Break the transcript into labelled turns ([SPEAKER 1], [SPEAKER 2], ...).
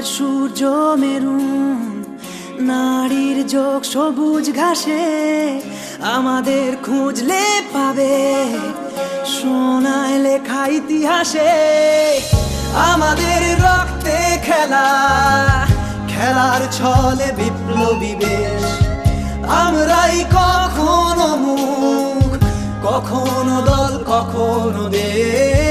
[SPEAKER 1] সূর্য maroon, নারীর যোগ সবুজ ঘাসে আমাদের খুঁজলে পাবে সোনায় লেখা ইতিহাসে। আমাদের রক্তে খেলা, খেলার ছলে বিপ্লবী বেশ। আমরাই কখনো মুখ, কখনো দল, কখনো দেশ।